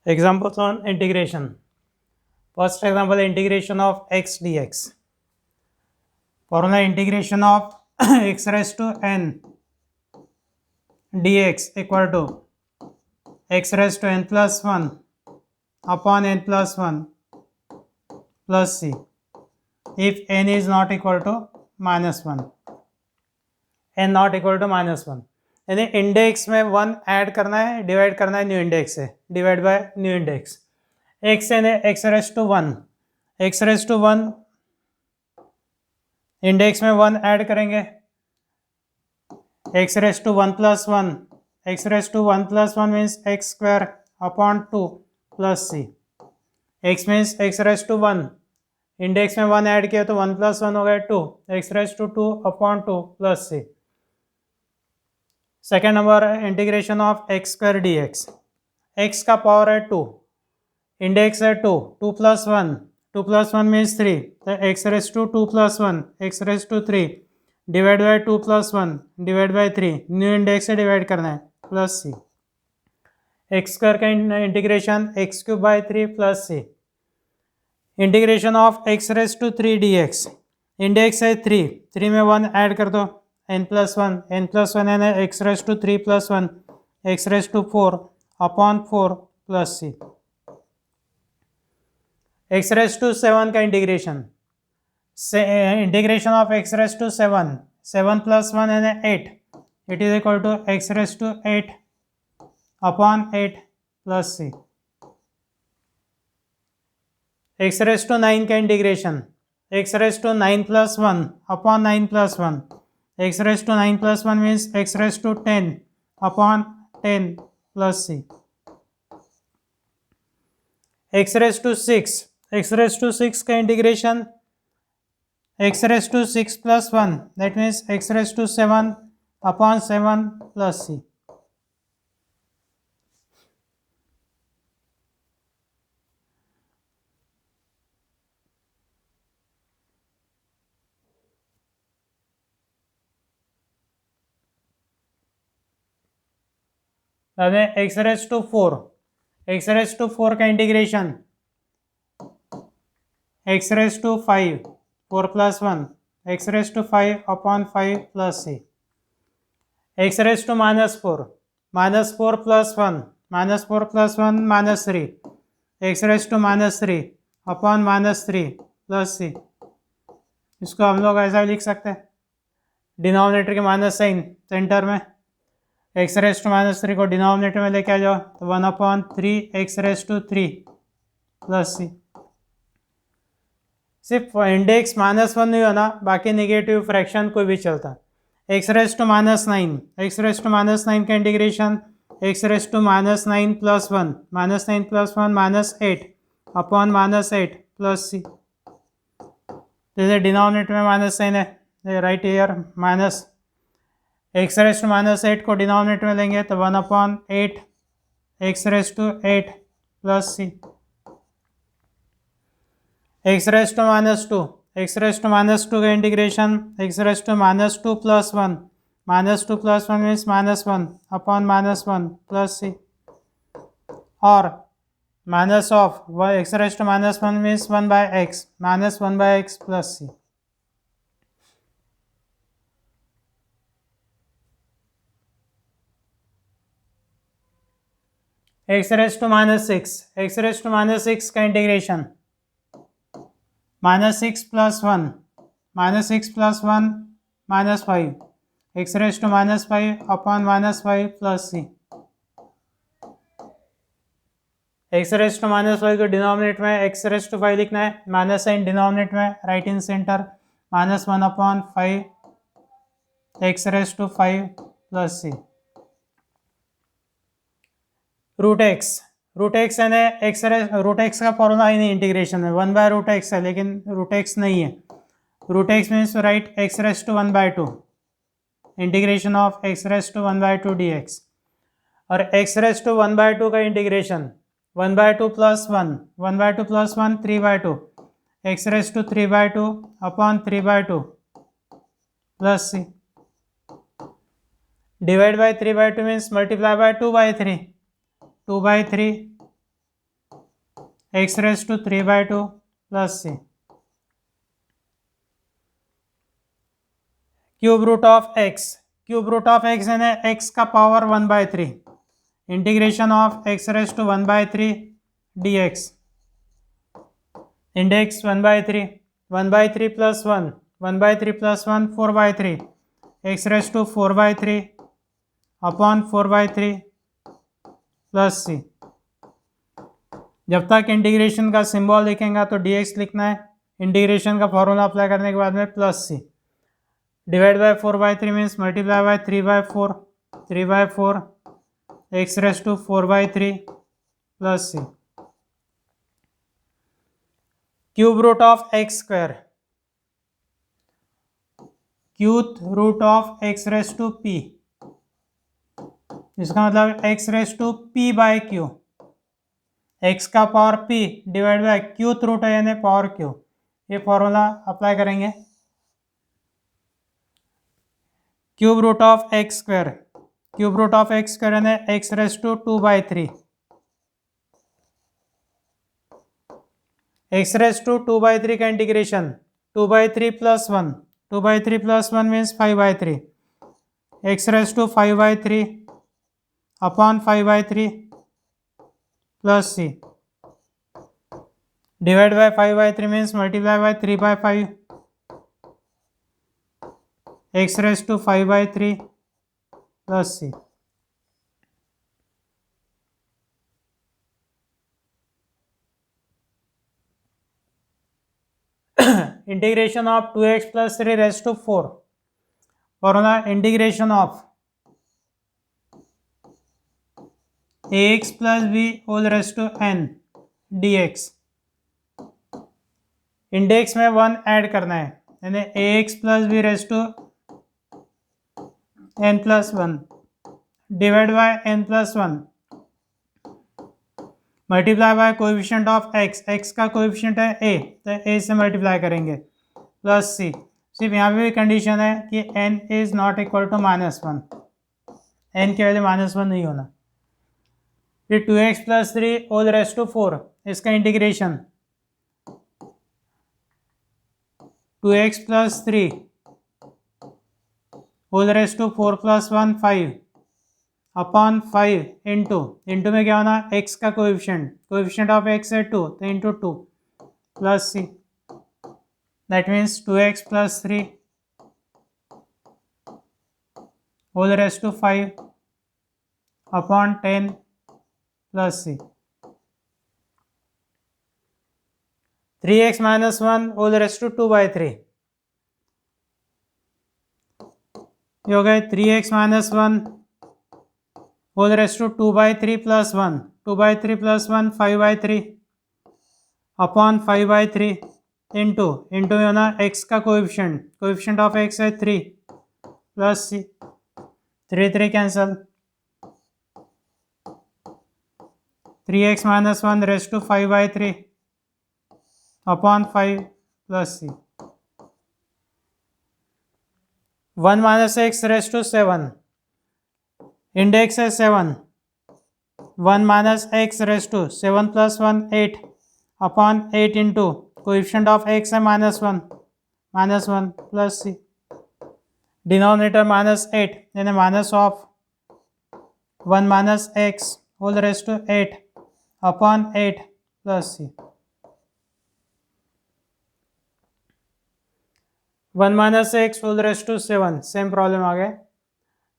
Examples on integration. First example, integration of x dx. Formula: integration of x raised to n dx equal to x raised to n plus 1 upon n plus 1 plus c if n is not equal to minus 1. n not equal to -1, यानी index में 1 add करना है, divide करना है new index से, divide by new index. X यानी x raise to 1, x raise to 1 index में 1 add करेंगे, x raise to 1 plus 1, x raise to 1 plus 1 means x square upon 2 plus c. X means x raise to 1, index में 1 add किया तो 1 plus 1 हो गया 2, x raise to 2 upon 2 plus c. Second number है integration of x square d x. एक्स का power है 2, index है 2, 2 प्लस 1, 2 प्लस 1 मीन्स 3, तो x raise to 2 plus 1, x raise to 3 divide by 2 plus 1 divide by 3, new index से divide करना है plus c. X square का integration x cube by 3 plus c. Integration of x raise to 3 d x. Index है 3, 3 में 1 add कर दो, n plus 1 है x raise to 3 plus 1 x raise to 4 upon 4 plus c. X raise to 7 का integration, integration of x raise to 7, 7 plus 1 है 8, it is equal to x raise to 8 upon 8 plus c. X raise to 9 का integration, x raise to 9 plus 1 upon 9 plus 1, x raised to 9 plus 1 means x raised to 10 upon 10 plus c. x raised to 6, x raised to 6 का integration x raised to 6 plus 1, that means x raised to 7 upon 7 plus c. X raise to 4, x raise to 4 का integration x raise to 5, 4 plus 1, x raise to 5 upon 5 plus c. X raise to -4, -4 plus 1, -4 plus 1 -3, x raise to -3 upon -3 plus c. इसको हम लोग ऐसा लिख सकते हैं, denominator के minus sign centre में, एक्स रेस टू -3 को डिनोमिनेटर में लेके आ जाओ तो 1 upon 3 x raise to 3 plus c. सिर्फ इंडेक्स -1 नहीं होना, बाकी नेगेटिव फ्रैक्शन कोई भी चलता. X raise to -9, x raise to -9 का integration x raise to -9 plus 1, -9 plus 1 -8 upon -8 plus c. जैसे डिनोमिनेटर में माइनस साइन है, right here minus, x raise to -8 को डिनोमिनेटर में लेंगे तो 1 upon 8 x raise to 8 plus c. X raise to -2, x raise to -2 का integration x raise to -2 plus 1, -2 plus 1 means -1 upon -1 plus c. और minus of x raise to -1 means 1 by x, -1 by x plus c. X raise to -6, x raise to -6 का integration -6 plus 1, -6 plus 1 -5, x raise to -5 upon -5 plus c. X raise to -5 को denominator में x raise to 5 लिखना है, minus sign denominator में right in centre, -1 upon 5 x raise to 5 plus c. Root x है ना, root x का formula ही नहीं इंटीग्रेशन में, 1 बाय रूट एक्स है, लेकिन रूट एक्स नहीं है. Root x means right x raise to 1 by 2, integration of x raise to 1 by 2 d x. और एक्स रेस टू 1 बाय 2 का integration 1 by 2 plus 1, 1 by 2 plus 1 3 by 2, x raise to 3 by 2 upon 3 by 2 plus c. Divide by 3 by 2 means multiply by 2 by 3, 2 by 3 x raise to 3/2 plus c. Cube root of x, cube root of x यानी x का power 1/3, integration of x raise to 1/3 dx, index 1/3, 1/3 plus 1, 1/3 plus 1 4/3, x raise to 4/3 upon 4/3 plus c. जब तक integration का symbol लिखेंगे तो dx लिखना है, integration का फॉर्मूला अप्लाई करने के बाद में plus c, divide by 4/3 means multiply by 3/4, 3/4 x raise to 4/3 plus c. Cube root of x square, cube root of x raise to p, इसका मतलब x raise to p by q, x का power p divide by qth root है यानी power q, ये formula apply करेंगे। Cube root of x square, cube root of x square यानी x raise to 2/3, x raise to 2/3 का integration 2/3 plus 1, 2/3 plus 1 means 5/3, x raise to 5/3 upon 5/3 plus c, divide by 5/3 means multiply by 3/5, x raise to 5/3 plus c. Integration of 2x plus 3 raise to 4, formula integration of ax plus b whole raise to n dx, index में 1 add करना है यानी ax plus b raise to n plus 1 divide by n plus 1 multiply by coefficient of x, x का coefficient है a तो a से multiply करेंगे plus c। सिर्फ यहाँ पे भी कंडीशन है कि n is not equal to -1, n की वैल्यू -1 नहीं होना। फिर 2x plus 3 whole raise to 4, इसका integration 2x plus 3 whole raise to 4 plus 1 5 upon 5 into में क्या होना, x का कोएफिशिएंट, कोएफिशिएंट ऑफ x है 2 तो into 2 plus c, that means 2x plus 3 whole raise to 5 upon 10 plus c, 3x minus 1 whole raise to 2/3, ये हो गए 3x minus 1 whole raise to 2/3 plus 1, 2/3 plus 1 5/3 upon 5/3 into में होना x का coefficient, coefficient of x है 3 plus c, 3 cancel, 3x minus 1 raise to 5/3 upon 5 plus c, 1 minus x raise to 7, index है 7, 1 minus x raise to 7 plus 1 8 upon 8 into coefficient of x है -1 plus c, denominator -8 यानी minus of 1 minus x whole raise to 8 upon 8 plus c, 1 minus x whole raise to 7, same problem आ गया,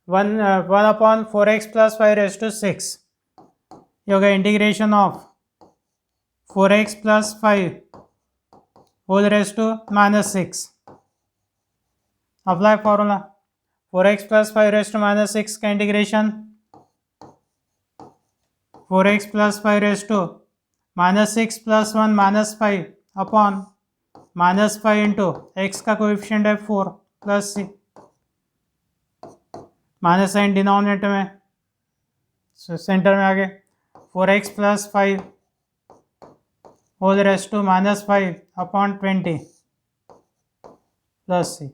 1 upon 4x plus 5 raise to 6, ये हो गया integration of 4x plus 5 whole raise to -6, apply formula 4x plus 5 raise to -6 का integration 4x plus 5 raise to -6 plus 1 -5 upon -5 into x का coefficient है 4 plus c, minus sign denominator में centre में आगे 4x plus 5 whole raise to -5 upon 20 plus c,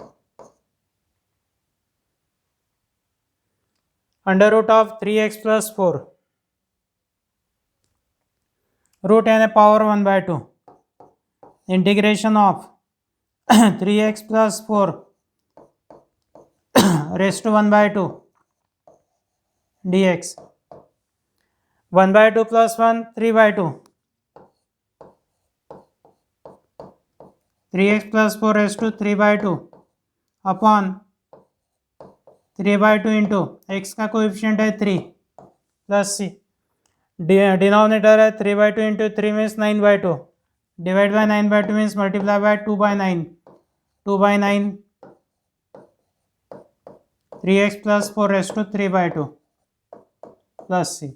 under root of 3x plus 4, root यानी power 1/2 integration of 3x plus 4 raise to 1/2 dx 1/2 plus 1 3/2 3x plus 4 raise to 3/2 upon 3/2 into x का coefficient है 3 plus c denominator है 3/2 into 3 means 9/2 divide by 9/2 means multiply by 2/9 2/9 3x plus 4 raise to 3/2 plus c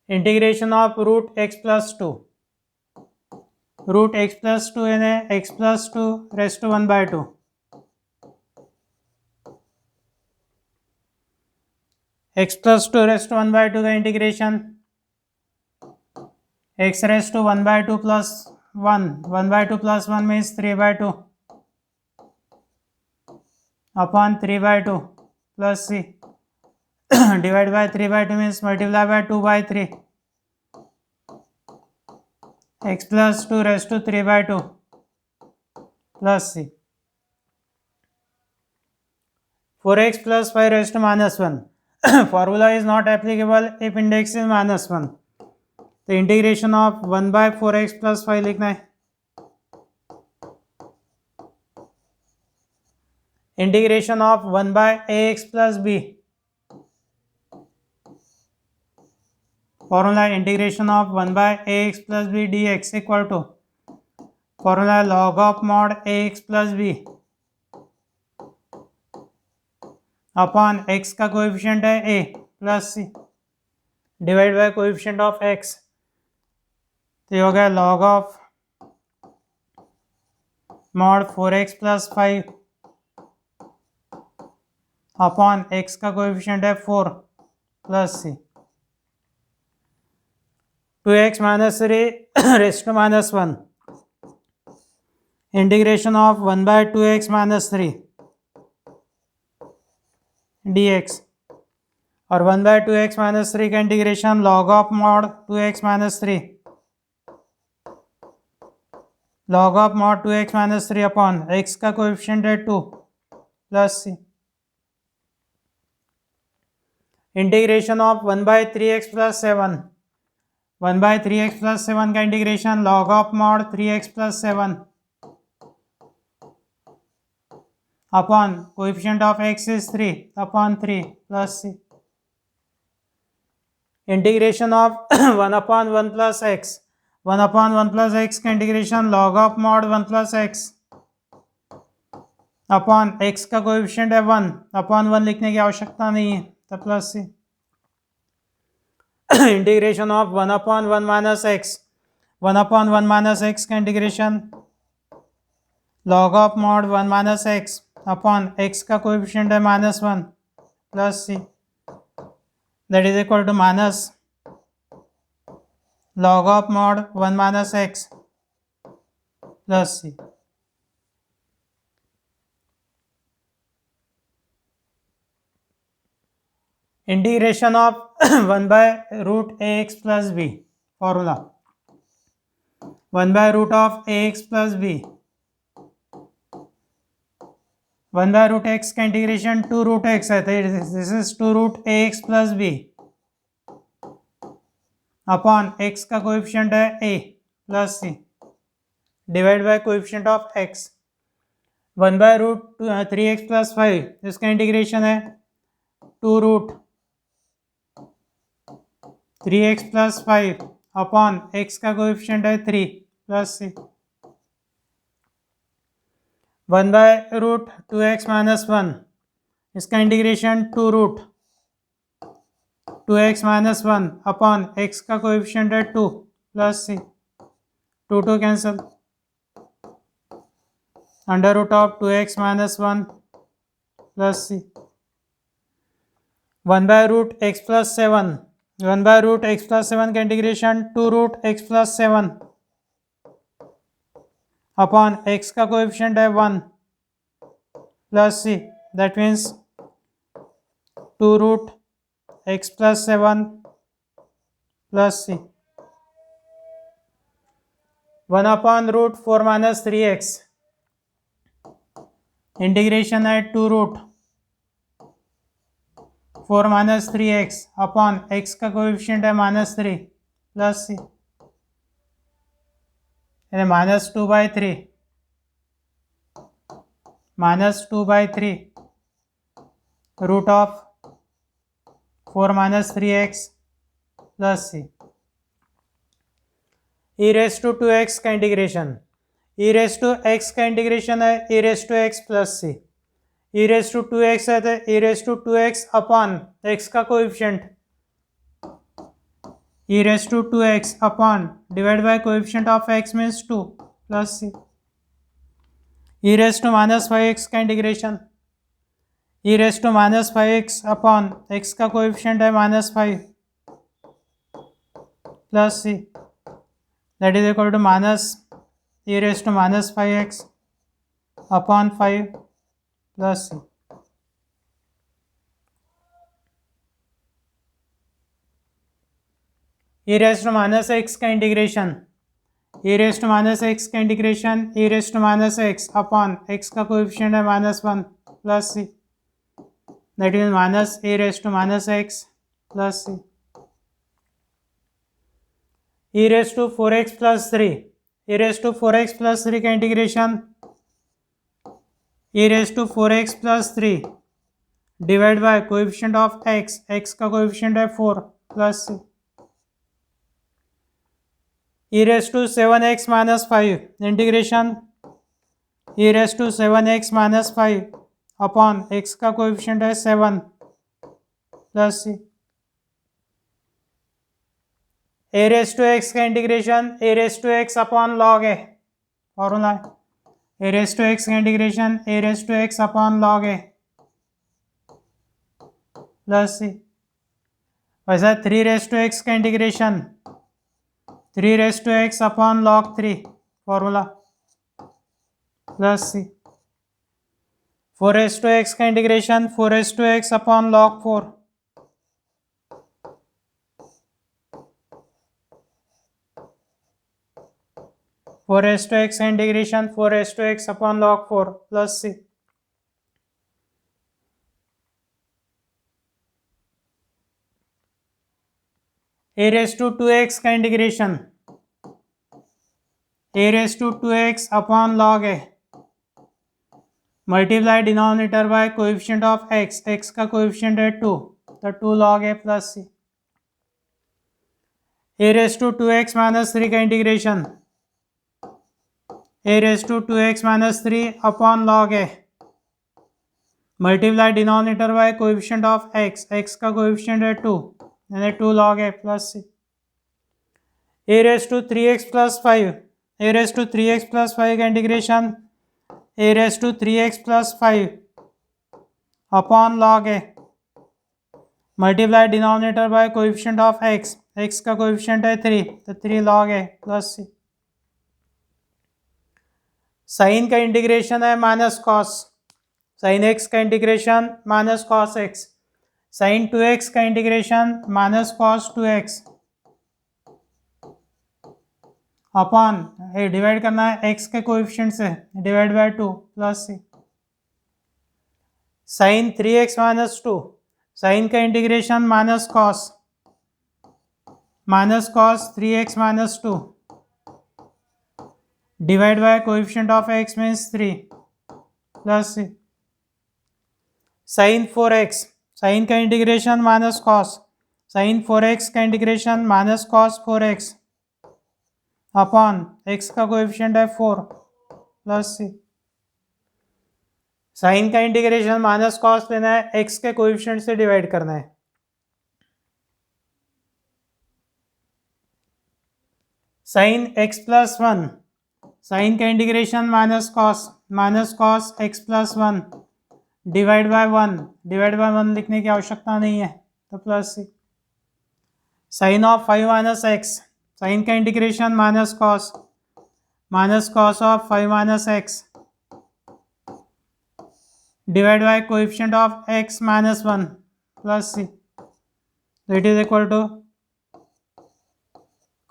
integration of root x plus 2 root x plus 2 यानी x plus 2 raise to 1/2 x plus 2 raise to 1/2 का integration x raise to 1/2 plus 1 1/2 plus 1 means 3/2 upon 3/2 plus c divide by 3/2 means multiply by 2/3 x plus 2 raise to 3/2 plus c 4x plus 5 raised to minus 1 formula is not applicable if index is minus 1 तो integration of 1/4x plus 5 लिखना है integration of 1/ax plus b formula integration of 1/ax plus b dx equal to formula log of mod ax plus b upon x का coefficient है a plus c divide by coefficient of x तो ये हो गया log of mod 4x plus 5 upon x का coefficient है 4 plus c 2x minus 3 raised to minus 1 integration of 1/2x minus 3 dx और 1/2x minus 3 का integration log of mod 2x minus 3 log of mod 2x minus 3 upon x का coefficient है 2 plus c integration of 1/3x plus 7 1/3x plus 7 का integration log of mod 3x plus 7 upon coefficient of x is 3 upon 3 plus c integration of 1/1 plus x 1/1 plus x का integration log of mod 1 plus x upon x का coefficient है 1 upon 1 लिखने की आवश्यकता नहीं है तो plus c integration of 1/1 minus x 1/1 minus x का integration log of mod 1 minus x upon x का कोएफिशिएंट है -1 plus c that is equal to minus log of mod 1 minus x plus c integration of 1/√ax plus b formula 1/√ax plus b 1/√x का integration 2√x है तो this is 2√ax plus b upon x का coefficient है a plus c divide by coefficient of x 1/√3x plus 5 इसका integration है 2√3x plus 5 upon x का coefficient है 3 plus c 1/√2x minus 1 इसका integration 2√2x minus 1 upon x का coefficient है 2 plus c 2 cancel under root of 2x minus 1 plus c 1/√x plus 7 1/√x plus 7 का integration 2√x plus 7 upon x का coefficient है 1 plus c, that means 2 root x plus 7 plus c, 1 upon root 4 minus 3x, integration है 2 root 4 minus 3x upon x का coefficient है -3 plus c, यानी -2/3 root of 4 minus 3x plus c, e raise to 2x का integration, e raise to x का integration है e raise to x plus c, e raise to 2x है तो e raise to 2x upon x का coefficient e raise to 2x upon divide by coefficient of x means 2 plus c, e raise to -5x का integration, e raise to -5x upon x का coefficient है -5 plus c, that is equal to minus e raise to -5x upon 5 plus c. e raise to -x का integration, e raise to -x का integration e raise to -x upon x का coefficient है -1 plus c, that is minus e raise to -x plus c. e raise to 4x plus 3, e raise to 4x plus 3 का integration e raise to 4x plus 3 divide by coefficient of x, x का coefficient है 4 plus c, e raise to 7x minus 5 integration e raise to 7x minus 5 upon x का coefficient है 7 plus c, a raise to x का integration a raise to x upon log a, formula a raise to x का integration a raise to x upon log a plus c, वैसा 3 raise to x का integration 3 raise to x upon log 3, formula plus c, 4 raise to x का integration 4 raise to x upon log 4 4 raise to x का integration 4 raise to x upon log 4 plus c. a raise to 2x का integration a raise to 2x upon log a multiply denominator by coefficient of x, x का coefficient है 2 तो 2 log a plus c. a raise to 2x minus 3 का integration a raise to 2x minus 3 upon log a multiply denominator by coefficient of x, x का coefficient है 2 यानी 2 log a plus c. a raise to 3x plus 5 a raise to 3x plus 5 का integration a raise to 3x plus 5 upon log a multiply denominator by coefficient of x, x का coefficient है 3 तो 3 log a plus c. Sine का integration है minus cos, sine x का integration minus cos x, sine 2x का integration minus cos 2x upon divide करना है x के कोएफिशिएंट से divide by 2 plus c. Sine 3x minus 2, sine का integration minus cos 3x minus 2 divide by coefficient of x means 3 plus c. Sine 4x, sine का integration minus cos, sine 4x का integration minus cos 4x upon x का coefficient है 4 plus c. Sine का integration minus cos लेना है, x के coefficient से divide करना है. साइन x प्लस 1, साइन का integration minus cos x plus 1 divide by 1 लिखने की आवश्यकता नहीं है तो plus c. Sine of 5 minus x, sine का integration minus cos of 5 minus x divide by coefficient of x minus 1 plus c, तो it is equal to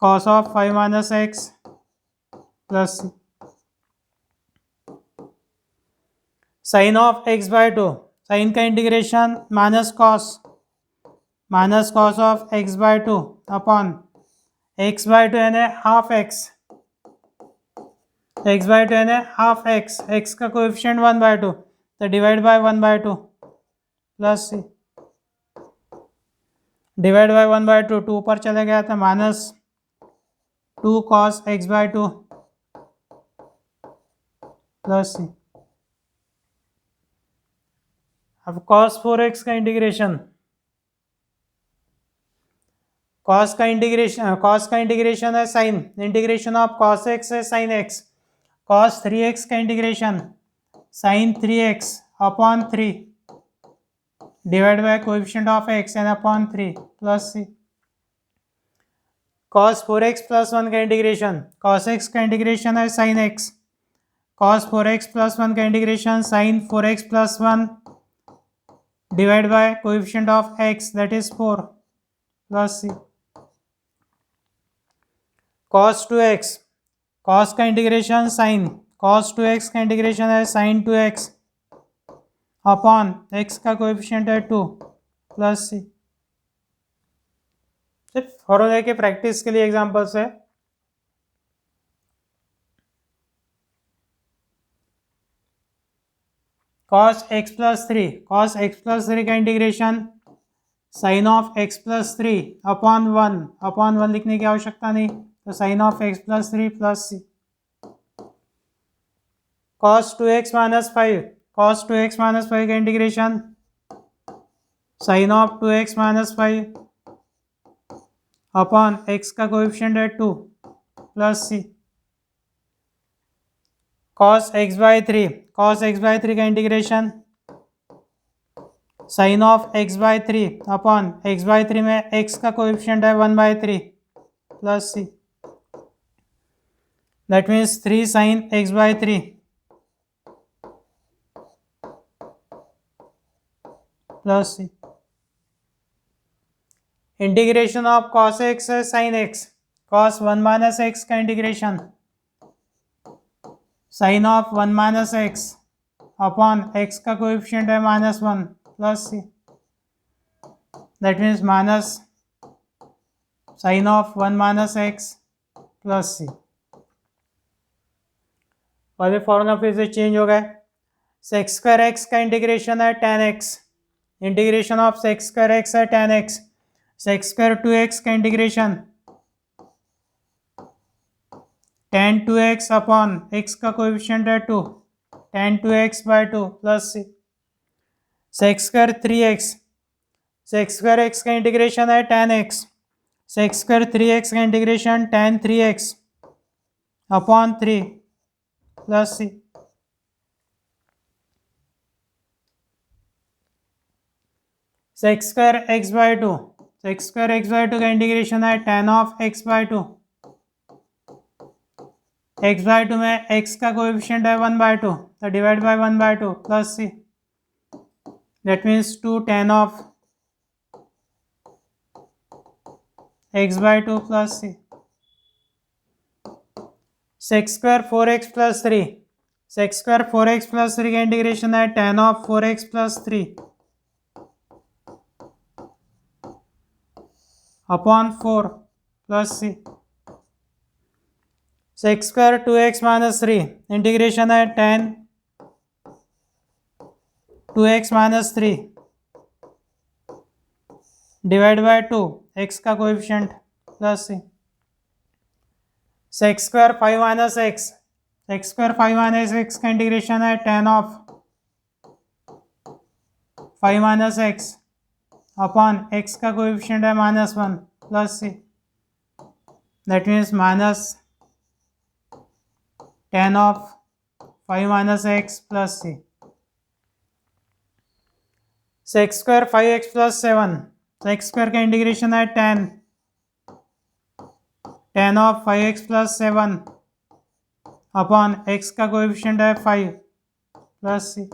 cos of 5 minus x plus c, sine of x by 2, sine का integration minus cos of x by 2 upon x by 2 यानी half x by 2 यानी half x का coefficient 1 by 2, तो divide by 1 by 2 plus c, divide by 1 by 2 2 ऊपर चले गया था, minus 2 cos x by 2 plus c. अब cos 4x का इंटीग्रेशन, cos का इंटीग्रेशन है sine, integration of cos x है साइन x, cos 3x का integration sine 3x upon 3 divide by coefficient of x and upon 3 plus C, cos 4x plus 1 का integration, cos x का integration है sine x, cos 4x plus 1 का integration sign 4x plus 1 divide by coefficient of x that is 4 plus C, cos 2x, cos का integration sine, cos 2x का integration है sine 2x upon x का coefficient है 2 plus c. सिर्फ फॉर्मूले के practice के लिए एग्जांपल्स है। cos x प्लस 3 का integration sine of x plus 3 upon 1 लिखने की आवश्यकता नहीं, तो sine of x plus 3 plus C, cos 2x minus 5 का integration sine of 2x minus 5 upon x का कोएफिशिएंट है 2 plus C, cos x by 3 का integration sine of x by 3 upon x by 3 में x का coefficient है 1 by 3 plus C, that means 3 sine x by 3 plus c, integration of cos x है sine x, cos 1 minus x का integration sine of 1 minus x upon x का coefficient है minus 1 plus C, that means minus sine of 1 minus x plus c. और ये formula फिर से change हो गया, sec स्क्वायर x का इंटीग्रेशन है tan x, integration of sec square x है tan x, sec square 2x का integration tan 2x upon x का कोएफिशिएंट है 2 tan 2x by 2 plus C, sec square 3x, sec square x का integration है tan x, sec square 3x का integration tan 3x upon 3 plus C, sec square x by 2, sec square x by 2 का integration है tan of x by 2, x by 2 में x का coefficient है 1 by 2, तो divide by 1 by 2 plus C, that means 2 tan of x by 2 plus C, sec square 4x plus 3, sec square 4x plus 3 का integration है tan of 4x plus 3 upon 4 plus C, sec square 2x minus 3 integration है tan 2x minus 3 divide by 2 x का coefficient plus सी, sec square 5 minus x का integration है tan of 5 minus x upon x का coefficient है minus 1 plus C, that means minus tan of 5 minus x plus C, sec square 5x plus 7, sec square का integration है tan of 5x plus 7 upon x का coefficient है 5 plus सी,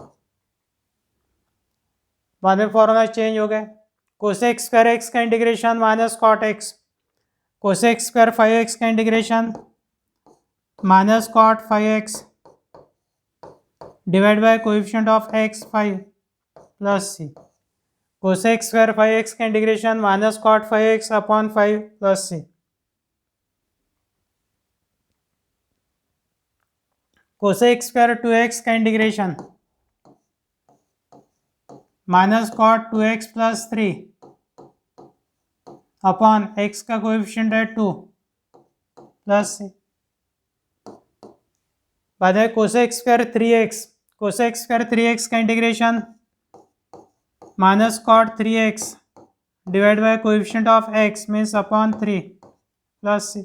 बाद में formula change हो गए। कोसेक स्क्वायर एक्स का integration minus cot x, cosec square 5x का integration minus cot 5x divide by coefficient of x 5 plus c, cosec square 5x का integration minus cot 5x upon 5 plus c, cosec square 2x का integration minus cot 2x plus 3 upon x का coefficient है 2 plus c, बाद में cosec square 3x, cosec square 3x का integration minus cot 3x divide by coefficient of x means upon 3 plus c,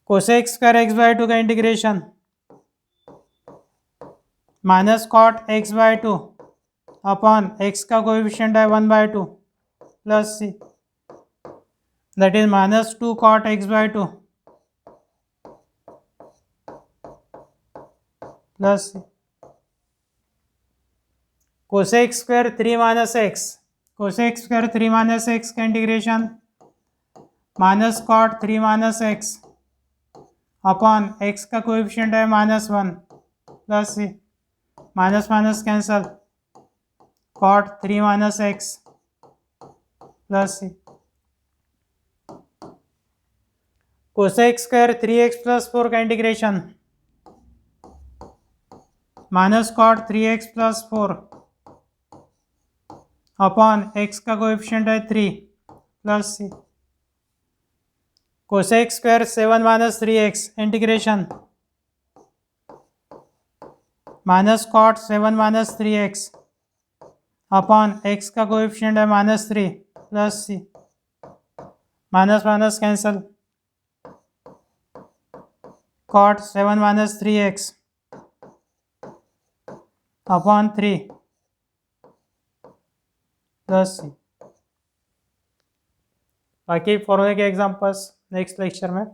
cosec square x by 2 का integration minus cot x by 2 upon x का coefficient है 1 by 2 plus c, that is minus 2 cot x by 2 plus c, cosec square 3 minus x, cosec square 3 minus x का integration minus cot 3 minus x upon x का coefficient है minus 1 plus c, minus minus cancel, cot 3 minus x plus c, cosec square 3x plus 4 का integration minus cot 3x plus 4 upon x का coefficient है 3 plus c, cosec square 7 minus 3x integration minus cot 7 minus 3x upon x का coefficient है minus 3 plus c, minus minus cancel, cot 7 minus 3x upon 3 plus c। बाकी फॉर्मूले के examples next lecture में